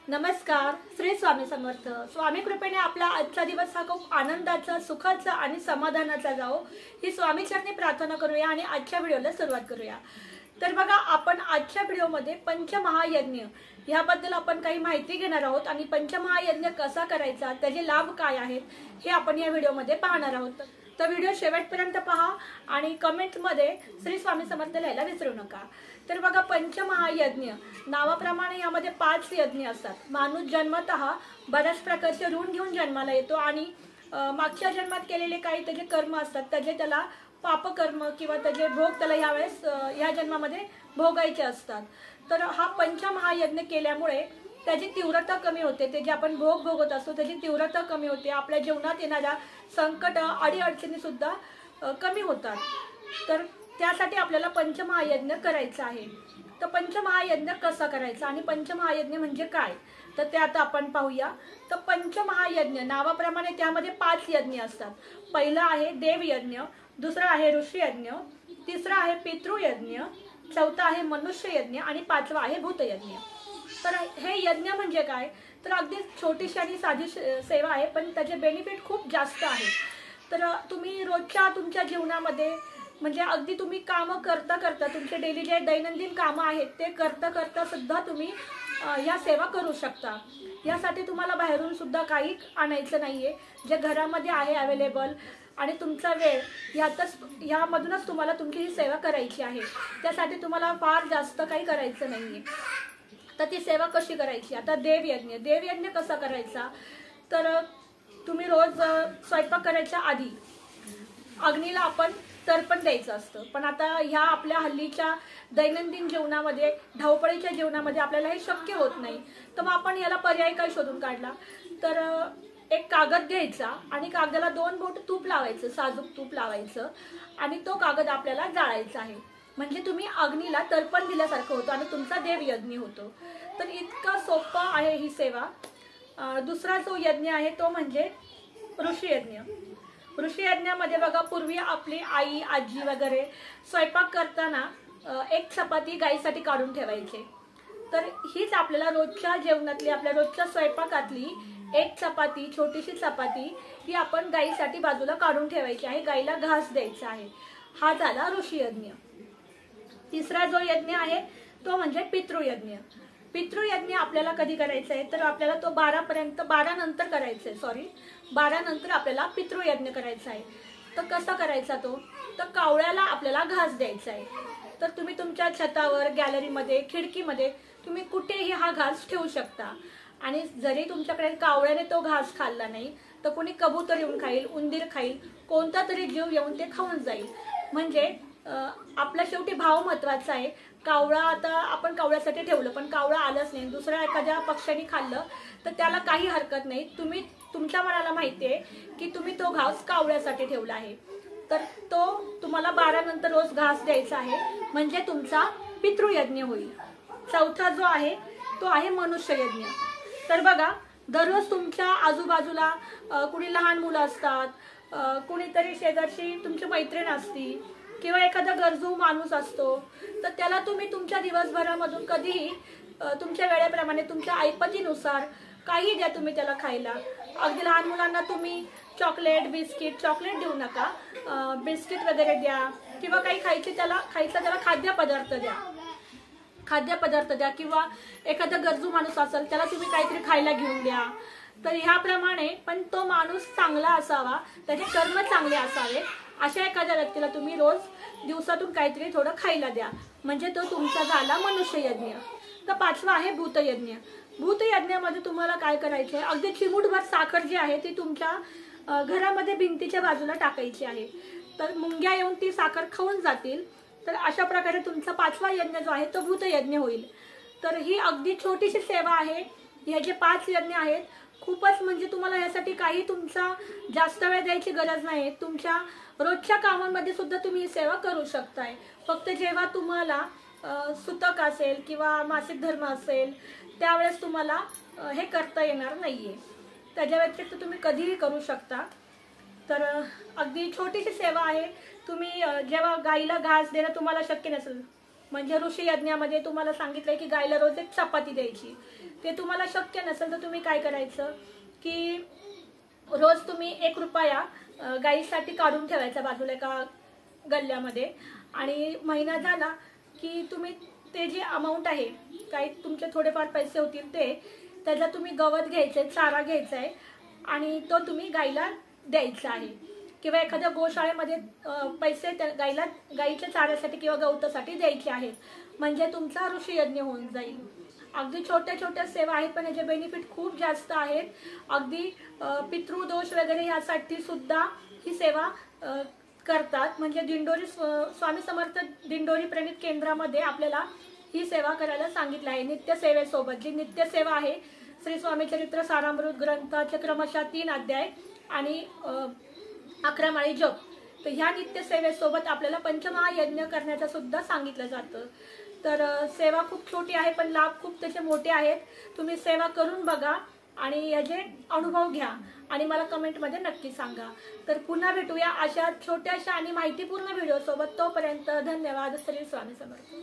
नमस्कार. श्री स्वामी समर्थ. स्वामी कृपेने आपला आजचा दिवस हा खूप आनंदाचा, सुखाचा आणि समाधानाचा जावो ही स्वामी चरणी प्रार्थना करूया आणि आजच्या व्हिडिओला सुरुवात करूया. तर बघा, आपण आजच्या व्हिडिओमध्ये पंचमहायज्ञ याबद्दल आपण काही माहिती घेणार आहोत आणि पंचमहायज्ञ कसा करायचा, त्याचे लाभ काय आहेत हे आपण या व्हिडिओमध्ये पाहणार आहोत. तर व्हिडिओ शेवटपर्यंत पहा आणि कमेंटमध्ये श्री स्वामी समर्थ लिहायला विसरू नका. तर बघा, पंचमहायज्ञ नावाप्रमाणे यामध्ये 5 यज्ञ असतात. माणूस जन्मतः बऱ्याच प्रकारचे ऋण घेऊन जन्माला येतो आणि मागच्या जन्मात केलेले काही त्याचे कर्म असतात, त्याचे त्याला पापकर्म किंवा त्याचे भोग त्याला यावेळेस या जन्मामध्ये भोगायचे असतात. तर हा पंचमहायज्ञ केल्यामुळे त्याची तीव्रता कमी होते. ते जे आपण भोग भोगत असतो त्याची तीव्रता कमी होते. आपल्या जीवनात येणाऱ्या संकट, अडीअडचणी सुद्धा कमी होतात. तर त्यासाठी आपल्याला पंचमहायज्ञ करायचा आहे. तर पंचमहायज्ञ कसा करायचा आणि पंचमहायज्ञ म्हणजे काय, तर ते आता आपण पाहूया. तर पंचमहायज्ञ नावाप्रमाणे त्यामध्ये 5 यज्ञ असतात. पहिला आहे देवयज्ञ, दुसरा आहे ऋषीयज्ञ, तिसरा आहे पितृयज्ञ, चौथा आहे मनुष्ययज्ञ आणि 5वा आहे भूतयज्ञ. तर हे यज्ञ म्हणजे काय, तर अगदी छोटीशी आणि साधी सेवा आहे, पण त्याचे बेनिफिट खूप जास्त आहे. तर तुम्ही रोजच्या तुमच्या जीवनामध्ये म्हणजे अगदी तुम्ही कामं करता करता, तुमचे डेली जे दैनंदिन कामं आहेत ते करता करता सुद्धा तुम्ही या सेवा करू शकता. यासाठी तुम्हाला बाहेरून सुद्धा काही आणायचं नाहीये. जे घरामध्ये आहे अवेलेबल आणि तुमचा वेळ यामधूनच तुम्हाला तुमची ही सेवा करायची आहे. त्यासाठी तुम्हाला फार जास्त काही करायचं नाहीये. तर ती सेवा कशी करायची, आता देवयज्ञ कसा करायचा, तर तुम्ही रोज स्वयंपाक करायच्या आधी अग्नीला आपण तर्पण द्यायचं असतं. पण आता ह्या आपल्या हल्लीच्या दैनंदिन जीवनामध्ये, धावपळीच्या जीवनामध्ये आपल्याला हे शक्य होत नाही. तर मग आपण याला पर्याय काय शोधून काढला, तर एक कागद घ्यायचा आणि कागदाला 2 बोट तूप लावायचं, साजूक तूप लावायचं आणि तो कागद आपल्याला जाळायचा आहे. म्हणजे तुम्ही अग्नीला तर्पण दिल्यासारखं होतं आणि तुमचा देवयज्ञ होतो. तर इतका सोपा आहे ही सेवा. दुसरा जो यज्ञ आहे तो म्हणजे ऋषीयज्ञ. ऋषीयज्ञामध्ये बघा, पूर्वी आपली आई, आजी वगैरे स्वयंपाक करताना एक चपाती गाईसाठी काढून ठेवायचे. तर हीच आपल्याला रोजच्या जेवणातली, आपल्या रोजच्या स्वयंपाकातली एक चपाती, छोटीशी चपाती ही आपण गाईसाठी बाजूला काढून ठेवायची आहे. गाईला घास द्यायचा आहे. हा झाला ऋषीयज्ञ. तिसरा जो यज्ञ आहे तो म्हणजे पितृयज्ञ. पितृयज्ञ आपल्याला कधी करायचा आहे, तर आपल्याला तो 12 नंतर करायचा आहे. 12 नंतर आपल्याला पितृयज्ञ करायचा आहे. तर कसा करायचा तो, तर कावळ्याला आपल्याला घास द्यायचा आहे. तर तुम्ही तुमच्या छतावर, गॅलरीमध्ये, खिडकीमध्ये तुम्ही कुठेही हा घास ठेवू शकता. आणि जरी तुमच्याकडे कावळ्याने तो घास खाल्ला नाही तर कोणी कबूतर येऊन खाईल, उंदीर खाईल, कोणता तरी जीव येऊन ते खाऊन जाईल. म्हणजे आपला शेवटी भाव महत्वाचा आहे. कावळा, आता आपण कावळ्यासाठी ठेवलं पण कावळा आलंच नाही, दुसऱ्या एखाद्या पक्ष्याने खाल्लं तर त्याला काही हरकत नाही. तुम्ही तुमच्या मनाला माहिती आहे की तुम्ही तो घास कावळ्यासाठी ठेवला आहे. तर तो तुम्हाला 12 नंतर रोज घास द्यायचा आहे, म्हणजे तुमचा पितृयज्ञ होईल. चौथा जो आहे तो आहे मनुष्ययज्ञ. तर बघा, दररोज तुमच्या आजूबाजूला कुणी लहान मुलं असतात, कुणीतरी शेजारची तुमची मैत्रीण असती किंवा एखादा गरजू माणूस असतो. तर त्याला तुम्ही तुमच्या दिवसभरामधून कधीही तुमच्या वेळेप्रमाणे, तुमच्या ऐपतीनुसार काही द्या तुम्ही त्याला खायला. अगदी लहान मुलांना तुम्ही चॉकलेट देऊ नका. बिस्किट वगैरे द्या किंवा काही त्याला खाद्यपदार्थ द्या किंवा एखादा गरजू माणूस असेल त्याला तुम्ही काहीतरी खायला घेऊन द्या. तर ह्याप्रमाणे, पण तो माणूस चांगला असावा, त्याचे कर्म चांगले असावे, अशा एखाद्या व्यक्तीला तुम्ही रोज दिवसातून काहीतरी थोडं खायला द्या. म्हणजे तो तुमचा झाला मनुष्ययज्ञ. तर 5वा आहे भूतयज्ञ. भूतयज्ञामध्ये तुम्हाला काय करायचं आहे, अगदी चिमूटभर साखर जी आहे ती तुमच्या घरामध्ये भिंतीच्या बाजूला टाकायची आहे. तर मुंग्या येऊन ती साखर खाऊन जातील. तर अशा प्रकारे तुमचा 5वा यज्ञ जो आहे तो भूतयज्ञ होईल. तर ही अगदी छोटीशी सेवा आहे. हे जे 5 यज्ञ आहेत खूपच, म्हणजे तुम्हाला यासाठी काही तुमचा जास्त वेळ द्यायची गरज नाही. तुमच्या रोजच्या कामांमध्ये सुद्धा तुम्ही ही सेवा करू शकताय. फक्त जेव्हा तुम्हाला सुतक असेल किंवा मासिक धर्म असेल त्यावेळेस तुम्हाला हे करता येणार नाहीये. त्याच्या व्यतिरिक्त तुम्ही कधीही करू शकता. तर अगदी छोटीशी सेवा आहे. तुम्ही जेव्हा गाईला घास देणं तुम्हाला शक्य नसेल म्हणजे ऋषी यज्ञामध्ये तुम्हाला सांगितलंय की गायला रोज एक चपाती द्यायची. ते तुम्हाला शक्य नसेल तर तुम्ही काय करायचं की रोज तुम्ही 1 रुपया गाईसाठी काढून ठेवायचा बाजूला एका गल्ल्यामध्ये, आणि महिना झाला की तुम्ही ते जे अमाऊंट आहे, काही तुमचे थोडेफार पैसे होतील ते, त्याचा तुम्ही गवत घ्यायचं, चारा घ्यायचा आहे आणि तो तुम्ही गाईला द्यायचा आहे. किंवा एखाद्या गोशाळेमध्ये पैसे त्या गाईच्या चाऱ्यासाठी किंवा गवतासाठी द्यायचे आहेत. म्हणजे तुमचा ऋषी यज्ञ होऊन जाईल. अगदी छोट्या छोट्या सेवा आहेत, पण याचे बेनिफिट खूप जास्त आहेत. अगदी पितृदोष वगैरे ह्यासाठी सुद्धा ही सेवा करतात. म्हणजे दिंडोरी स्वामी समर्थ दिंडोरी प्रणित केंद्रामध्ये आपल्याला ही सेवा करायला सांगितलं आहे. नित्यसेवेसोबत जी नित्यसेवा आहे, श्री स्वामी चरित्र सारामृत ग्रंथाचे क्रमशः 3 अध्याय आणि 11 माळी जप. तर ह्या नित्यसेवेसोबत आपल्याला पंचमहायज्ञ करण्याचं सुद्धा सांगितलं जातं. तर सेवा खूप छोटी आहे, पण लाभ खूप त्याचे मोठे आहेत. तुम्ही सेवा करून बघा आणि याचे अनुभव घ्या आणि मला कमेंटमध्ये नक्की सांगा. तर पुन्हा भेटूया अशा छोट्याशा आणि माहितीपूर्ण व्हिडिओसोबत. तोपर्यंत धन्यवाद. श्री स्वामी समर्थ.